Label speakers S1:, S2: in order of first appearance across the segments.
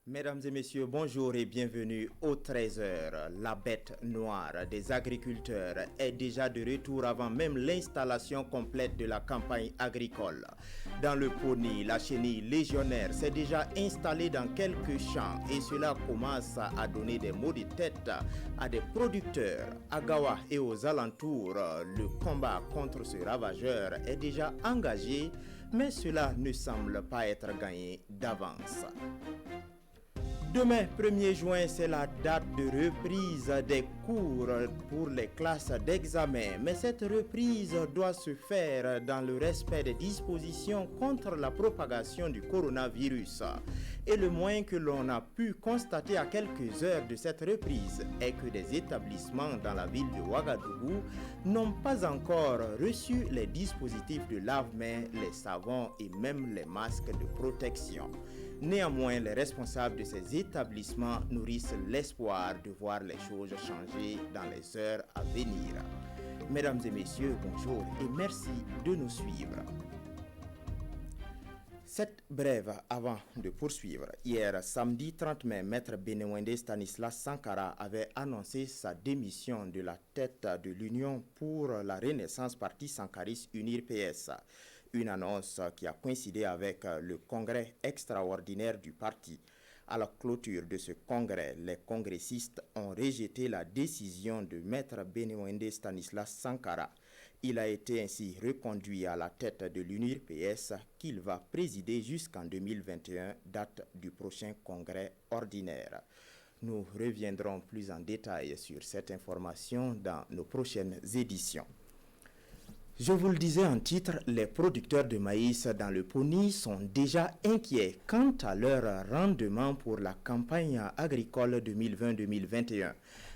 S1: Mesdames et messieurs, bonjour et bienvenue au 13h. La bête noire des agriculteurs est déjà de retour avant même l'installation complète de la campagne agricole. Dans le Pony, la chenille légionnaire s'est déjà installée dans quelques champs et cela commence à donner des maux de tête à des producteurs. À Gawa et aux alentours, le combat contre ce ravageur est déjà engagé, mais cela ne semble pas être gagné d'avance. Demain, 1er juin, c'est la date de reprise des cours pour les classes d'examen. Mais cette reprise doit se faire dans le respect des dispositions contre la propagation du coronavirus. Et le moins que l'on a pu constater à quelques heures de cette reprise est que des établissements dans la ville de Ouagadougou n'ont pas encore reçu les dispositifs de lave-mains, les savons et même les masques de protection. Néanmoins, les responsables de ces établissements nourrissent l'espoir de voir les choses changer dans les heures à venir. Mesdames et messieurs, bonjour et merci de nous suivre. Cette brève avant de poursuivre. Hier, samedi 30 mai, Maître Benewende Stanislas Sankara avait annoncé sa démission de la tête de l'Union pour la Renaissance Parti Sankariste Unir PS. Une annonce qui a coïncidé avec le congrès extraordinaire du parti. À la clôture de ce congrès, les congressistes ont rejeté la décision de Maître Benewende Stanislas Sankara. Il a été ainsi reconduit à la tête de l'UNIR PS qu'il va présider jusqu'en 2021, date du prochain congrès ordinaire. Nous reviendrons plus en détail sur cette information dans nos prochaines éditions. Je vous le disais en titre, les producteurs de maïs dans le Pony sont déjà inquiets quant à leur rendement pour la campagne agricole 2020-2021.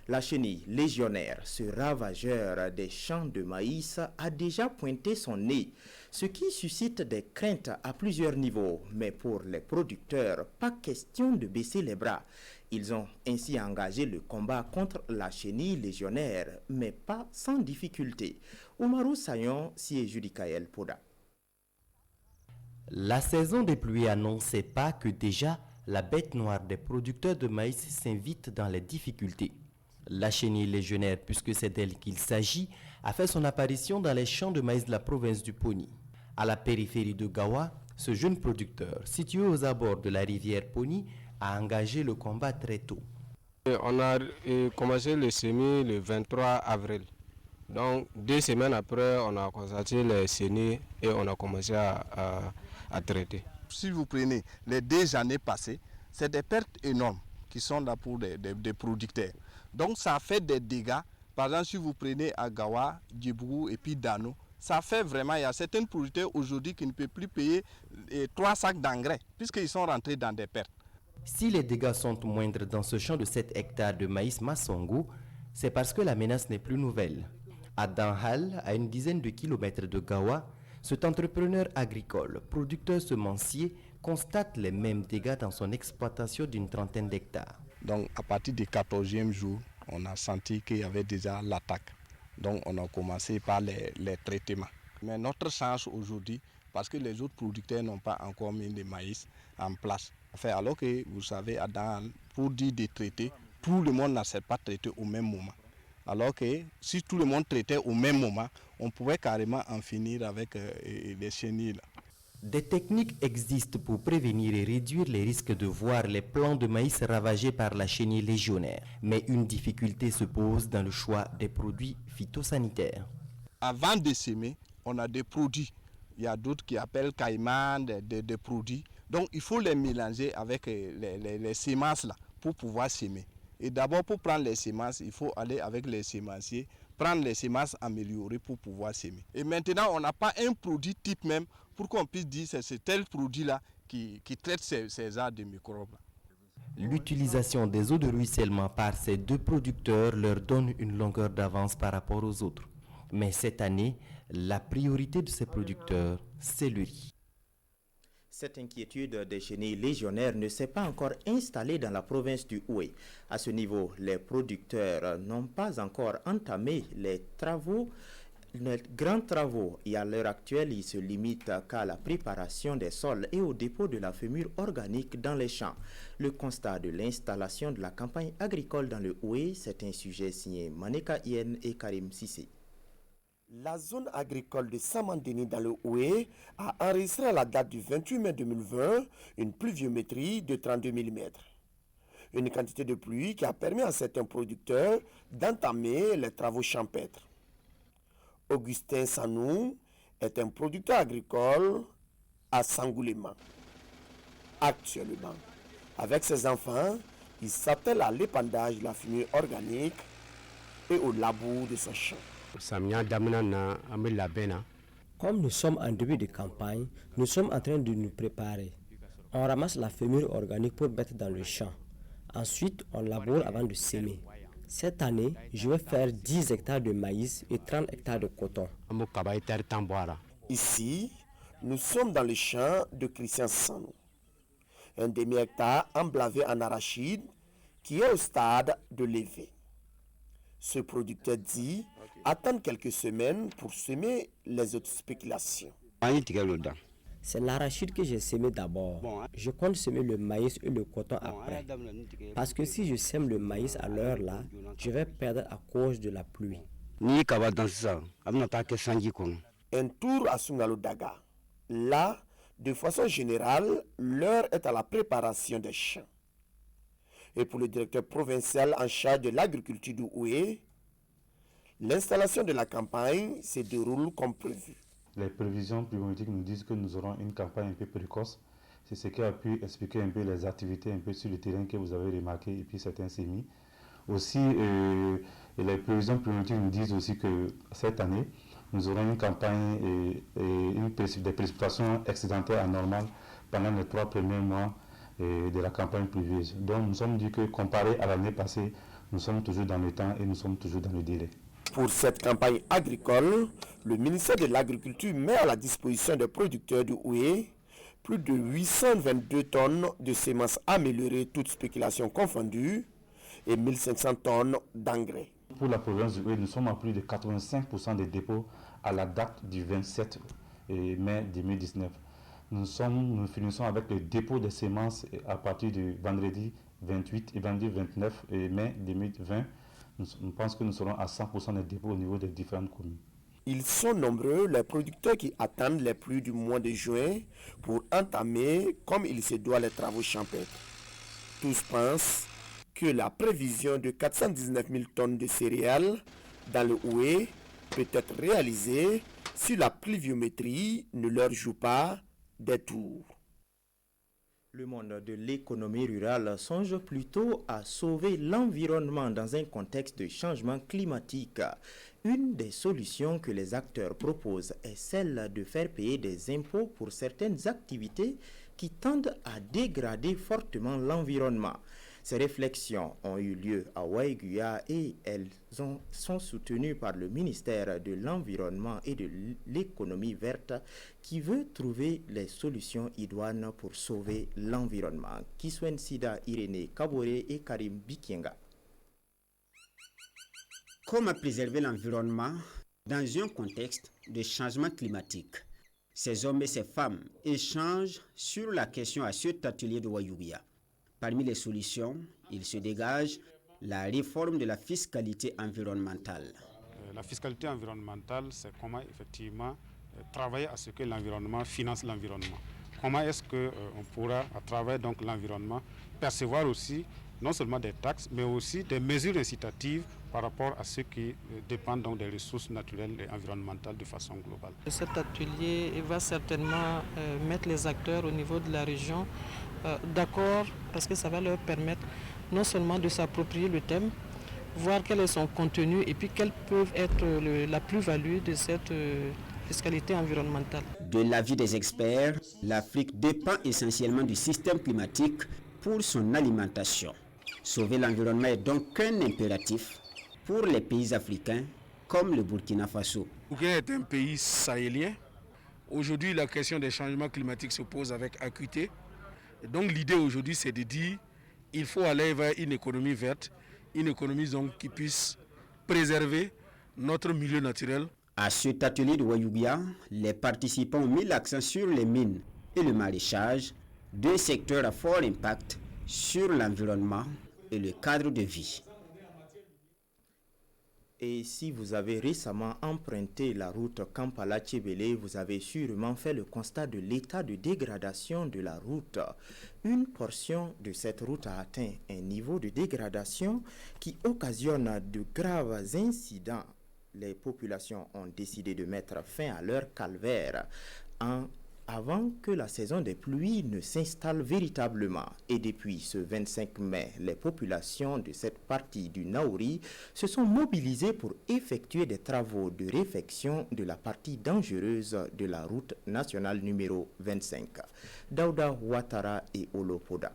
S1: La chenille légionnaire, ce ravageur des champs de maïs, a déjà pointé son nez, ce qui suscite des craintes à plusieurs niveaux. Mais pour les producteurs, pas question de baisser les bras. Ils ont ainsi engagé le combat contre la chenille légionnaire, mais pas sans difficulté. Oumarou Sayon, siège Judikaël Poda.
S2: La saison des pluies annonçait pas que déjà la bête noire des producteurs de maïs s'invite dans les difficultés. La chenille légionnaire, puisque c'est d'elle qu'il s'agit, a fait son apparition dans les champs de maïs de la province du Pony. À la périphérie de Gawa, ce jeune producteur, situé aux abords de la rivière Pony, a engagé le combat très tôt.
S3: On a commencé le semis le 23 avril. Donc 2 semaines après, on a constaté les chenilles et on a commencé à traiter.
S4: Si vous prenez les 2 années passées, c'est des pertes énormes qui sont là pour des producteurs. Donc ça fait des dégâts. Par exemple, si vous prenez Agawa, Djibougou et puis Dano, ça fait vraiment, il y a certains producteurs aujourd'hui qui ne peuvent plus payer 3 sacs d'engrais puisqu'ils sont rentrés dans des pertes.
S2: Si les dégâts sont moindres dans ce champ de 7 hectares de maïs Massongo, c'est parce que la menace n'est plus nouvelle. À Danhal, à une dizaine de kilomètres de Gawa, cet entrepreneur agricole, producteur semencier, constate les mêmes dégâts dans son exploitation d'une trentaine d'hectares.
S4: Donc à partir du 14e jour, on a senti qu'il y avait déjà l'attaque. Donc on a commencé par les traitements. Mais notre chance aujourd'hui, parce que les autres producteurs n'ont pas encore mis le maïs en place. Enfin, alors que vous savez, pour dire de traiter, tout le monde n'a pas traité au même moment. Alors que si tout le monde traitait au même moment, on pouvait carrément en finir avec les chenilles.
S2: Des techniques existent pour prévenir et réduire les risques de voir les plants de maïs ravagés par la chenille légionnaire. Mais une difficulté se pose dans le choix des produits phytosanitaires.
S4: Avant de semer, on a des produits. Il y a d'autres qui appellent caïman, des produits. Donc il faut les mélanger avec les semences là pour pouvoir semer. Et d'abord pour prendre les semences, il faut aller avec les semenciers, prendre les semences améliorées pour pouvoir semer. Et maintenant, on n'a pas un produit type même pour qu'on puisse dire que c'est tel produit là qui traite ces arts de microbes.
S2: L'utilisation des eaux de ruissellement par ces 2 producteurs leur donne une longueur d'avance par rapport aux autres. Mais cette année, la priorité de ces producteurs, c'est le riz.
S1: Cette inquiétude des chenilles légionnaires ne s'est pas encore installée dans la province du Houé. À ce niveau, les producteurs n'ont pas encore entamé les travaux Les grands travaux, et à l'heure actuelle, ils se limitent qu'à la préparation des sols et au dépôt de la fémure organique dans les champs. Le constat de l'installation de la campagne agricole dans le Houé, c'est un sujet signé Maneka Yen et Karim Sissé.
S5: La zone agricole de Samandeni dans le Houé a enregistré à la date du 28 mai 2020 une pluviométrie de 32 mm. Une quantité de pluie qui a permis à certains producteurs d'entamer les travaux champêtres. Augustin Sanou est un producteur agricole à Sangoulema. Actuellement, avec ses enfants, il s'attelle à l'épandage de la fumée organique et au labour de son champ.
S6: Comme nous sommes en début de campagne, nous sommes en train de nous préparer. On ramasse la fumure organique pour mettre dans le champ. Ensuite, on laboure avant de s'aimer. Cette année, je vais faire 10 hectares de maïs et 30 hectares de coton.
S5: Ici, nous sommes dans le champ de Christian Sanou. Un demi-hectare emblavé en arachide qui est au stade de levée. Ce producteur dit attendre quelques semaines pour semer les autres spéculations.
S6: C'est l'arachide que j'ai semé d'abord. Je compte semer le maïs et le coton après. Parce que si je sème le maïs à l'heure là, je vais perdre à cause de la pluie.
S5: Un tour à Sungalo Daga. Là, de façon générale, l'heure est à la préparation des champs. Et pour le directeur provincial en charge de l'agriculture du Houé, l'installation de la campagne se déroule comme prévu.
S7: Les prévisions pluviométriques nous disent que nous aurons une campagne un peu précoce. C'est ce qui a pu expliquer un peu les activités un peu sur le terrain que vous avez remarqué et puis certains semis. Aussi, les prévisions pluviométriques nous disent aussi que cette année, nous aurons une campagne et des précipitations excédentaires anormales pendant les 3 premiers mois de la campagne pluvieuse. Donc nous sommes dit que comparé à l'année passée, nous sommes toujours dans le temps et nous sommes toujours dans le délai.
S5: Pour cette campagne agricole, le ministère de l'Agriculture met à la disposition des producteurs du Houé plus de 822 tonnes de semences améliorées, toutes spéculations confondues, et 1500 tonnes d'engrais.
S7: Pour la province du Houé, nous sommes à plus de 85% des dépôts à la date du 27 mai 2019. Nous finissons avec le dépôt des semences à partir du vendredi 28 et vendredi 29 mai 2020. Nous pensons que nous serons à 100% des dépôts au niveau des différentes communes.
S5: Ils sont nombreux les producteurs qui attendent les pluies du mois de juin pour entamer comme il se doit les travaux champêtres. Tous pensent que la prévision de 419 000 tonnes de céréales dans le Houé peut être réalisée si la pluviométrie ne leur joue pas des tours.
S1: Le monde de l'économie rurale songe plutôt à sauver l'environnement dans un contexte de changement climatique. Une des solutions que les acteurs proposent est celle de faire payer des impôts pour certaines activités qui tendent à dégrader fortement l'environnement. Ces réflexions ont eu lieu à Waiguya et elles sont soutenues par le ministère de l'Environnement et de l'économie verte qui veut trouver les solutions idoines pour sauver l'environnement. Kiswen Sida, Irénée Kaboré et Karim Bikienga.
S8: Comment préserver l'environnement dans un contexte de changement climatique? Ces hommes et ces femmes échangent sur la question à cet atelier de Waiguya. Parmi les solutions, il se dégage la réforme de la fiscalité environnementale.
S9: La fiscalité environnementale, c'est comment effectivement travailler à ce que l'environnement finance l'environnement. Comment est-ce qu'on pourra, à travers donc l'environnement, percevoir aussi non seulement des taxes, mais aussi des mesures incitatives par rapport à ceux qui dépendent donc des ressources naturelles et environnementales de façon globale.
S10: Cet atelier va certainement mettre les acteurs au niveau de la région d'accord, parce que ça va leur permettre non seulement de s'approprier le thème, voir quel est son contenu et puis quelle peut être la plus-value de cette fiscalité environnementale.
S8: De l'avis des experts, l'Afrique dépend essentiellement du système climatique pour son alimentation. Sauver l'environnement est donc un impératif pour les pays africains comme le Burkina Faso.
S11: Le Burkina est un pays sahélien. Aujourd'hui, la question des changements climatiques se pose avec acuité. Et donc l'idée aujourd'hui, c'est de dire qu'il faut aller vers une économie verte, une économie donc qui puisse préserver notre milieu naturel
S8: À cet atelier de Wayouguia, les participants ont mis l'accent sur les mines et le maraîchage, deux secteurs à fort impact sur l'environnement et le cadre de vie.
S1: Et si vous avez récemment emprunté la route Kampala-Tchébélé, vous avez sûrement fait le constat de l'état de dégradation de la route. Une portion de cette route a atteint un niveau de dégradation qui occasionne de graves incidents. Les populations ont décidé de mettre fin à leur calvaire avant que la saison des pluies ne s'installe véritablement. Et depuis ce 25 mai, les populations de cette partie du Naouri se sont mobilisées pour effectuer des travaux de réfection de la partie dangereuse de la route nationale numéro 25. Daouda Ouattara et Olopoda.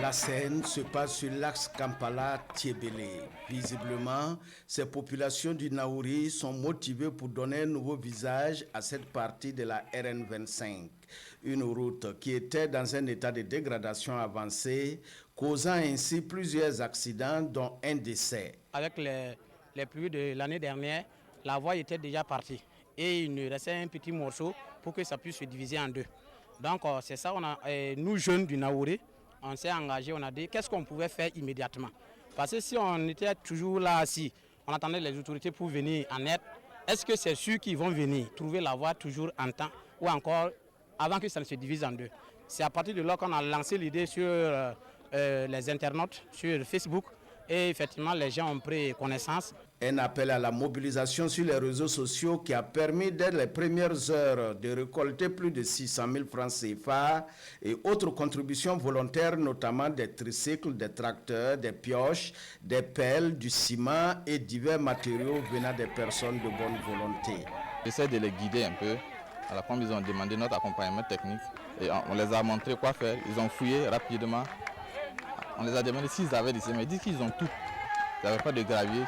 S12: La scène se passe sur l'axe Kampala-Tchébélé. Visiblement, ces populations du Naouri sont motivées pour donner un nouveau visage à cette partie de la RN25. Une route qui était dans un état de dégradation avancé, causant ainsi plusieurs accidents, dont un décès.
S13: Avec les pluies de l'année dernière, la voie était déjà partie. Et il nous restait un petit morceau pour que ça puisse se diviser en deux. Donc c'est ça, nous jeunes du Naouri, on s'est engagé, on a dit qu'est-ce qu'on pouvait faire immédiatement. Parce que si on était toujours là assis, on attendait les autorités pour venir en aide, est-ce que c'est sûr qu'ils vont venir trouver la voie toujours en temps ou encore avant que ça ne se divise en deux? C'est à partir de là qu'on a lancé l'idée sur les internautes, sur Facebook, et effectivement les gens ont pris connaissance.
S12: Un appel à la mobilisation sur les réseaux sociaux qui a permis dès les premières heures de récolter plus de 600 000 francs CFA et autres contributions volontaires, notamment des tricycles, des tracteurs, des pioches, des pelles, du ciment et divers matériaux venant des personnes de bonne volonté.
S14: J'essaie de les guider un peu. À la fin, ils ont demandé notre accompagnement technique et on les a montré quoi faire. Ils ont fouillé rapidement. On les a demandé s'ils avaient des semences. Ils disent qu'ils ont tout. Ils n'avaient pas de gravier.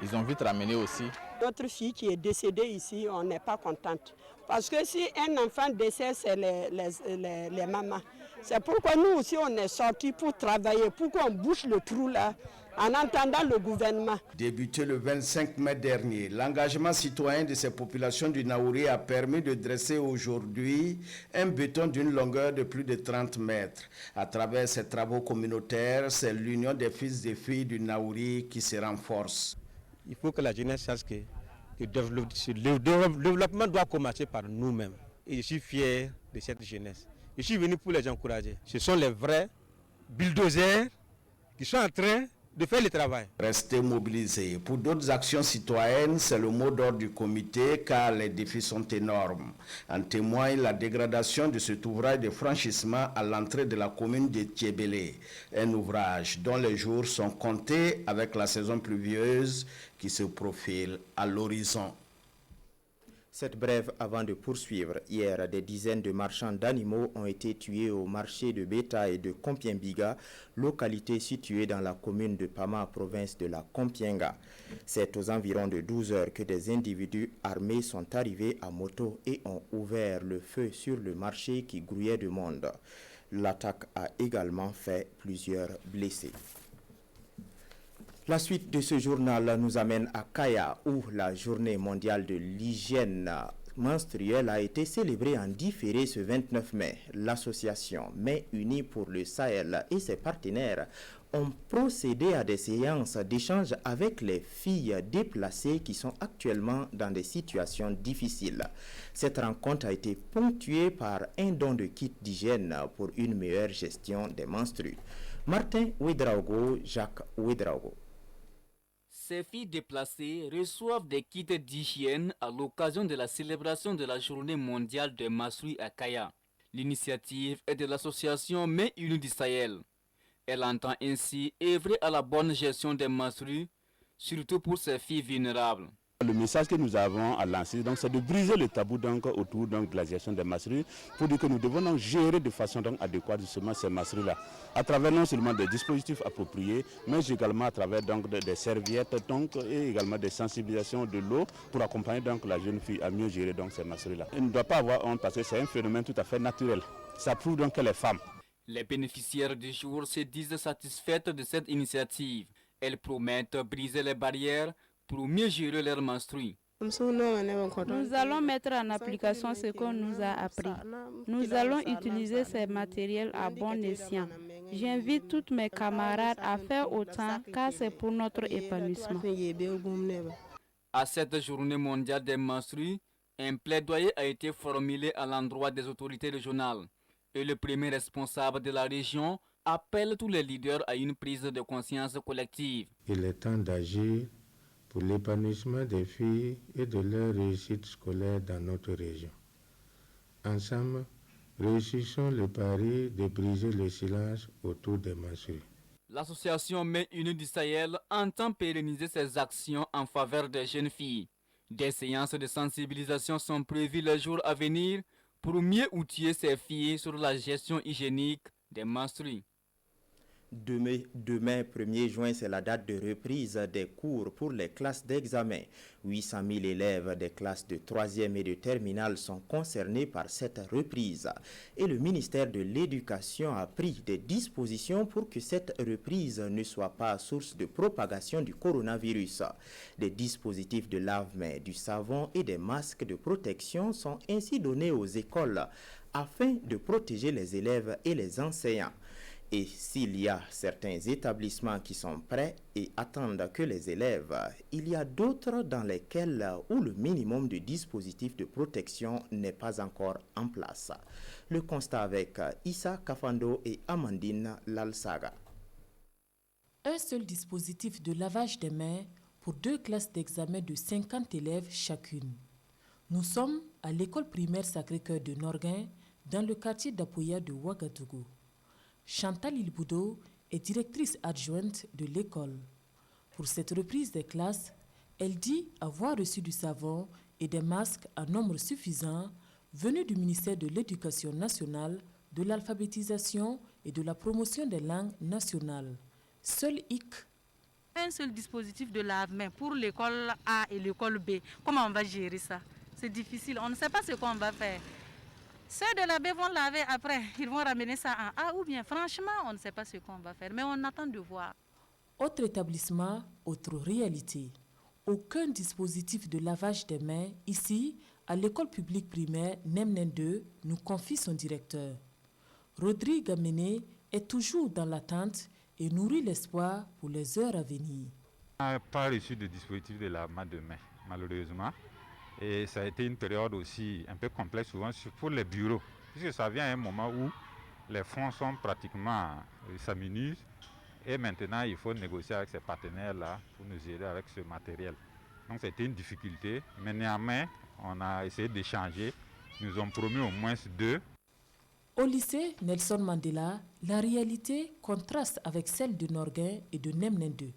S14: Ils ont vite ramené aussi.
S15: Notre fille qui est décédée ici, on n'est pas contente. Parce que si un enfant décède, c'est les mamans. C'est pourquoi nous aussi, on est sortis pour travailler, pour qu'on bouche le trou là, en entendant le gouvernement.
S12: Débuté le 25 mai dernier, l'engagement citoyen de ces populations du Naouri a permis de dresser aujourd'hui un béton d'une longueur de plus de 30 mètres. À travers ces travaux communautaires, c'est l'union des fils et filles du Naouri qui se renforce.
S16: Il faut que la jeunesse sache que le développement doit commencer par nous-mêmes. Et je suis fier de cette jeunesse. Je suis venu pour les encourager. Ce sont les vrais bulldozers qui sont en train de faire le travail.
S12: Rester mobilisés. Pour d'autres actions citoyennes, c'est le mot d'ordre du comité car les défis sont énormes. En témoigne la dégradation de cet ouvrage de franchissement à l'entrée de la commune de Tchébélé. Un ouvrage dont les jours sont comptés avec la saison pluvieuse qui se profile à l'horizon.
S1: Cette brève avant de poursuivre. Hier, des dizaines de marchands d'animaux ont été tués au marché de bétail de Kompiembiga, localité située dans la commune de Pama, province de la Kompienga. C'est aux environs de 12 heures que des individus armés sont arrivés à moto et ont ouvert le feu sur le marché qui grouillait de monde. L'attaque a également fait plusieurs blessés. La suite de ce journal nous amène à Kaya, où la journée mondiale de l'hygiène menstruelle a été célébrée en différé ce 29 mai. L'association Mains Unies pour le Sahel et ses partenaires ont procédé à des séances d'échange avec les filles déplacées qui sont actuellement dans des situations difficiles. Cette rencontre a été ponctuée par un don de kits d'hygiène pour une meilleure gestion des menstrues. Martin Ouedraogo, Jacques Ouedraogo.
S17: Ces filles déplacées reçoivent des kits d'hygiène à l'occasion de la célébration de la journée mondiale des menstrues à Kaya. L'initiative est de l'association Mains Unies du Sahel. Elle entend ainsi œuvrer à la bonne gestion des menstrues, surtout pour ces filles vulnérables.
S18: Le message que nous avons à lancer, c'est de briser le tabou autour de la gestion des menstrues pour dire que nous devons gérer de façon adéquate justement ces menstrues-là, à travers non seulement des dispositifs appropriés, mais également à travers des serviettes et également des sensibilisations de l'eau pour accompagner la jeune fille à mieux gérer ces menstrues-là. Elle ne doit pas avoir honte parce que c'est un phénomène tout à fait naturel. Ça prouve donc qu'elle est femme.
S17: Les bénéficiaires du jour se disent satisfaites de cette initiative. Elles promettent briser les barrières pour mieux gérer leurs menstrues.
S19: Nous allons mettre en application ce qu'on nous a appris. Nous allons utiliser ces matériels à bon escient. J'invite toutes mes camarades à faire autant car c'est pour notre épanouissement.
S17: À cette journée mondiale des menstrues, un plaidoyer a été formulé à l'endroit des autorités régionales. Et le premier responsable de la région appelle tous les leaders à une prise de conscience collective.
S20: Il est temps d'agir pour l'épanouissement des filles et de leur réussite scolaire dans notre région. Ensemble, réussissons le pari de briser le silence autour des menstrues.
S17: L'association Mains Unies du Sahel entend pérenniser ses actions en faveur des jeunes filles. Des séances de sensibilisation sont prévues les jours à venir pour mieux outiller ces filles sur la gestion hygiénique des menstrues.
S1: Demain, 1er juin, c'est la date de reprise des cours pour les classes d'examen. 800 000 élèves des classes de 3e et de terminale sont concernés par cette reprise. Et le ministère de l'Éducation a pris des dispositions pour que cette reprise ne soit pas source de propagation du coronavirus. Des dispositifs de lave-mains, du savon et des masques de protection sont ainsi donnés aux écoles afin de protéger les élèves et les enseignants. Et s'il y a certains établissements qui sont prêts et attendent que les élèves, il y a d'autres dans lesquels où le minimum de dispositifs de protection n'est pas encore en place. Le constat avec Issa Kafando et Amandine Lalsaga.
S21: Un seul dispositif de lavage des mains pour 2 classes d'examen de 50 élèves chacune. Nous sommes à l'école primaire Sacré-Cœur de Norguin, dans le quartier d'Apoya de Ouagadougou. Chantal Ilboudo est directrice adjointe de l'école. Pour cette reprise des classes, elle dit avoir reçu du savon et des masques en nombre suffisant venus du ministère de l'Éducation nationale, de l'alphabétisation et de la promotion des langues nationales. Seul hic.
S22: Un seul dispositif de lave-main pour l'école A et l'école B. Comment on va gérer ça? C'est difficile, on ne sait pas ce qu'on va faire. Ceux de la B vont laver après, ils vont ramener ça en A ou bien franchement, on ne sait pas ce qu'on va faire, mais on attend de voir.
S21: Autre établissement, autre réalité. Aucun dispositif de lavage des mains ici, à l'école publique primaire Nemnen 2, nous confie son directeur. Rodrigue Gamené est toujours dans l'attente et nourrit l'espoir pour les heures à venir.
S23: On n'a pas reçu de dispositif de lavement de mains, malheureusement. Et ça a été une période aussi un peu complexe, souvent pour les bureaux, puisque ça vient à un moment où les fonds sont pratiquement s'amenuisent. Et maintenant, il faut négocier avec ces partenaires-là pour nous aider avec ce matériel. Donc, c'était une difficulté. Mais néanmoins, on a essayé d'échanger. Ils nous ont promis au moins 2.
S21: Au lycée Nelson Mandela, la réalité contraste avec celle de Norguin et de Nemnen 2.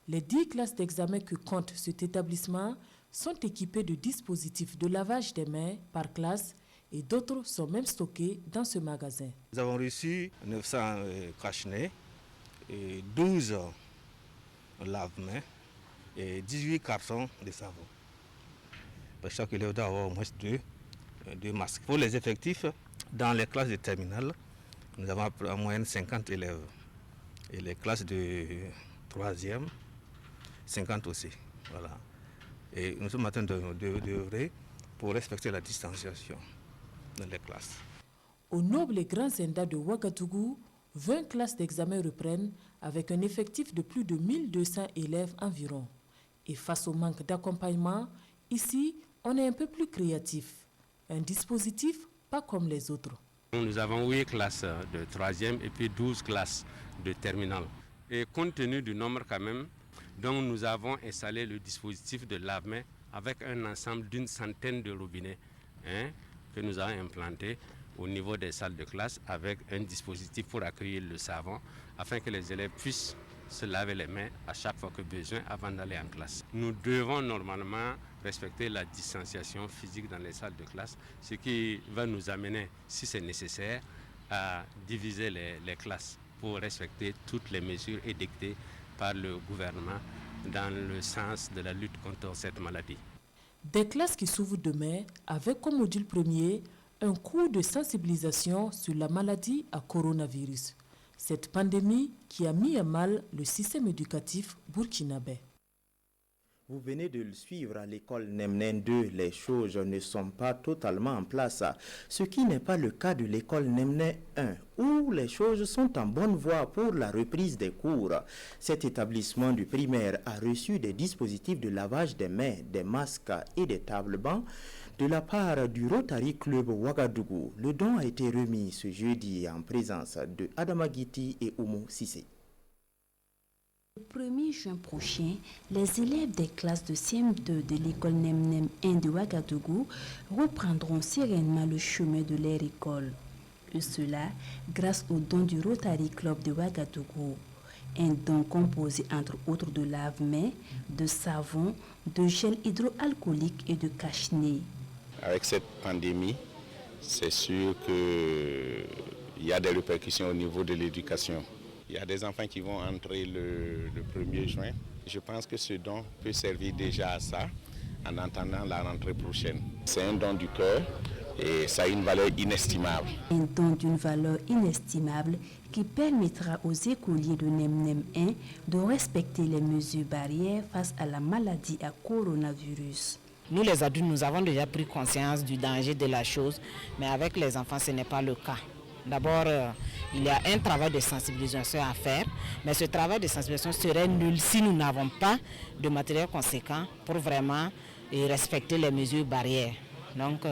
S21: Les 10 classes d'examen que compte cet établissement sont équipées de dispositifs de lavage des mains par classe et d'autres sont même stockés dans ce magasin.
S24: Nous avons reçu 900 cache-nez, et 12 lave-mains et 18 cartons de savon. Chaque élève doit avoir au moins 2 masques. Pour les effectifs, dans les classes de terminale, nous avons en moyenne 50 élèves. Et les classes de 3e, 50 aussi. Voilà. Et nous sommes en train d'œuvrer pour respecter la distanciation dans les classes.
S21: Au noble et grand Zenda de Ouagadougou, 20 classes d'examen reprennent avec un effectif de plus de 1200 élèves environ. Et face au manque d'accompagnement, ici, on est un peu plus créatif. Un dispositif pas comme les autres.
S25: Nous avons 8 classes de 3e et puis 12 classes de terminale. Et compte tenu du nombre quand même, donc nous avons installé le dispositif de lave-mains avec un ensemble d'une centaine de robinets que nous avons implantés au niveau des salles de classe avec un dispositif pour accueillir le savon afin que les élèves puissent se laver les mains à chaque fois que besoin avant d'aller en classe. Nous devons normalement respecter la distanciation physique dans les salles de classe, ce qui va nous amener, si c'est nécessaire, à diviser les classes pour respecter toutes les mesures édictées par le gouvernement dans le sens de la lutte contre cette maladie.
S21: Des classes qui s'ouvrent demain avec comme module premier un cours de sensibilisation sur la maladie à coronavirus. Cette pandémie qui a mis à mal le système éducatif burkinabé.
S1: Vous venez de le suivre à l'école Nemnen 2, les choses ne sont pas totalement en place, ce qui n'est pas le cas de l'école Nemnen 1, où les choses sont en bonne voie pour la reprise des cours. Cet établissement du primaire a reçu des dispositifs de lavage des mains, des masques et des tables-bancs de la part du Rotary Club Ouagadougou. Le don a été remis ce jeudi en présence de Adama Guiti et Oumou Sissé.
S2: Le 1er juin prochain, les élèves des classes de CM2 de l'école Nemnem 1 de Ouagadougou reprendront sereinement le chemin de leur école. Et cela grâce au don du Rotary Club de Ouagadougou. Un don composé entre autres de lave-mains, de savon, de gel hydroalcoolique et de cache-nez.
S3: Avec cette pandémie, c'est sûr qu'il y a des répercussions au niveau de l'éducation. Il y a des enfants qui vont entrer le 1er juin. Je pense que ce don peut servir déjà à ça en attendant la rentrée prochaine. C'est un don du cœur et ça a une valeur inestimable.
S2: Un don d'une valeur inestimable qui permettra aux écoliers de Nemnem 1 de respecter les mesures barrières face à la maladie à coronavirus.
S4: Nous les adultes, nous avons déjà pris conscience du danger de la chose, mais avec les enfants, ce n'est pas le cas. D'abord, il y a un travail de sensibilisation à faire, mais ce travail de sensibilisation serait nul si nous n'avons pas de matériel conséquent pour vraiment respecter les mesures barrières. Donc,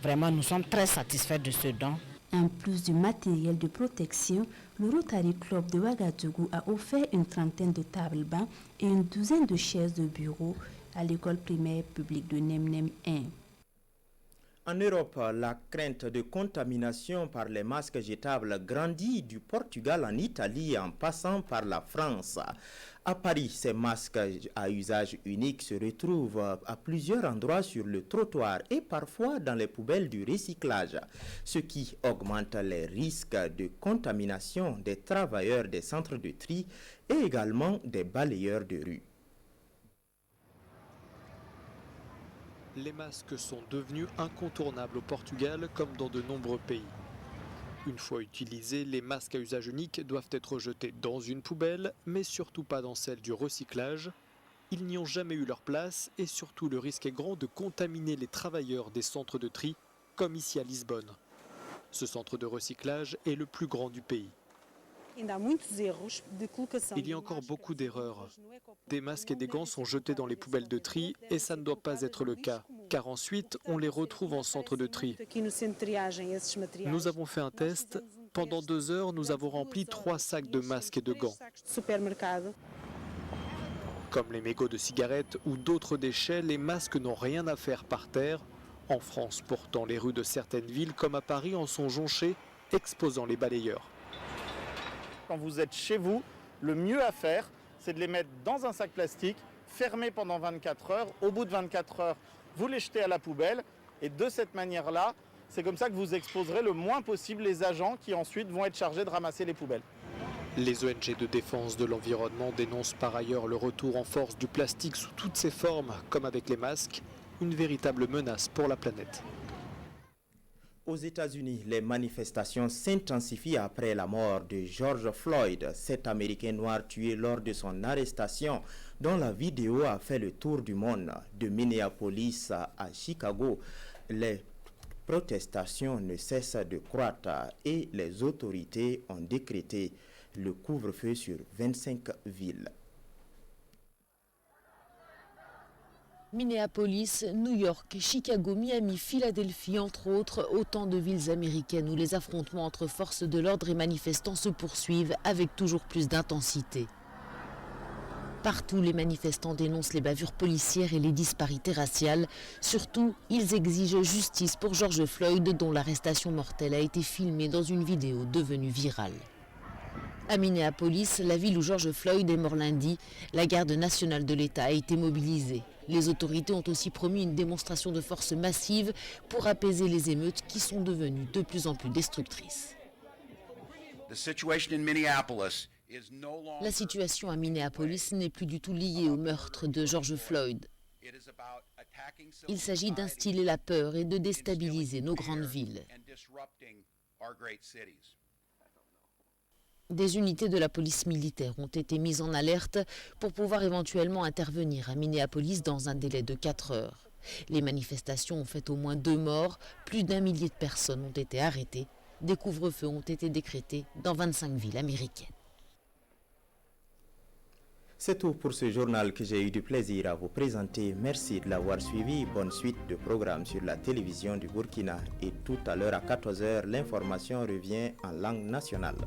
S4: vraiment, nous sommes très satisfaits de ce don.
S2: En plus du matériel de protection, le Rotary Club de Ouagadougou a offert une trentaine de tables-bancs et une douzaine de chaises de bureau à l'école primaire publique de Nemnem 1.
S1: En Europe, la crainte de contamination par les masques jetables grandit du Portugal en Italie en passant par la France. À Paris, ces masques à usage unique se retrouvent à plusieurs endroits sur le trottoir et parfois dans les poubelles du recyclage, ce qui augmente les risques de contamination des travailleurs des centres de tri et également des balayeurs de rue.
S6: Les masques sont devenus incontournables au Portugal comme dans de nombreux pays. Une fois utilisés, les masques à usage unique doivent être jetés dans une poubelle, mais surtout pas dans celle du recyclage. Ils n'y ont jamais eu leur place et surtout le risque est grand de contaminer les travailleurs des centres de tri, comme ici à Lisbonne. Ce centre de recyclage est le plus grand du pays. Il y a encore beaucoup d'erreurs. Des masques et des gants sont jetés dans les poubelles de tri et ça ne doit pas être le cas, car ensuite on les retrouve en centre de tri. Nous avons fait un test. Pendant 2 heures, nous avons rempli 3 sacs de masques et de gants. Comme les mégots de cigarettes ou d'autres déchets, les masques n'ont rien à faire par terre. En France, pourtant, les rues de certaines villes, comme à Paris, en sont jonchées, exposant les balayeurs.
S7: Quand vous êtes chez vous, le mieux à faire, c'est de les mettre dans un sac plastique, fermé pendant 24 heures. Au bout de 24 heures, vous les jetez à la poubelle. Et de cette manière-là, c'est comme ça que vous exposerez le moins possible les agents qui ensuite vont être chargés de ramasser les poubelles.
S6: Les ONG de défense de l'environnement dénoncent par ailleurs le retour en force du plastique sous toutes ses formes, comme avec les masques, une véritable menace pour la planète.
S1: Aux États-Unis, les manifestations s'intensifient après la mort de George Floyd, cet Américain noir tué lors de son arrestation, dont la vidéo a fait le tour du monde. De Minneapolis à Chicago, les protestations ne cessent de croître et les autorités ont décrété le couvre-feu sur 25 villes.
S26: Minneapolis, New York, Chicago, Miami, Philadelphie, entre autres, autant de villes américaines où les affrontements entre forces de l'ordre et manifestants se poursuivent avec toujours plus d'intensité. Partout, les manifestants dénoncent les bavures policières et les disparités raciales. Surtout, ils exigent justice pour George Floyd, dont l'arrestation mortelle a été filmée dans une vidéo devenue virale. À Minneapolis, la ville où George Floyd est mort lundi, la garde nationale de l'État a été mobilisée. Les autorités ont aussi promis une démonstration de force massive pour apaiser les émeutes qui sont devenues de plus en plus destructrices. La situation à Minneapolis n'est plus du tout liée au meurtre de George Floyd. Il s'agit d'instiller la peur et de déstabiliser nos grandes villes. Des unités de la police militaire ont été mises en alerte pour pouvoir éventuellement intervenir à Minneapolis dans un délai de 4 heures. Les manifestations ont fait au moins 2 morts, plus d'1 millier de personnes ont été arrêtées. Des couvre-feux ont été décrétés dans 25 villes américaines.
S1: C'est tout pour ce journal que j'ai eu du plaisir à vous présenter. Merci de l'avoir suivi. Bonne suite de programmes sur la télévision du Burkina. Et tout à l'heure à 14 h, l'information revient en langue nationale.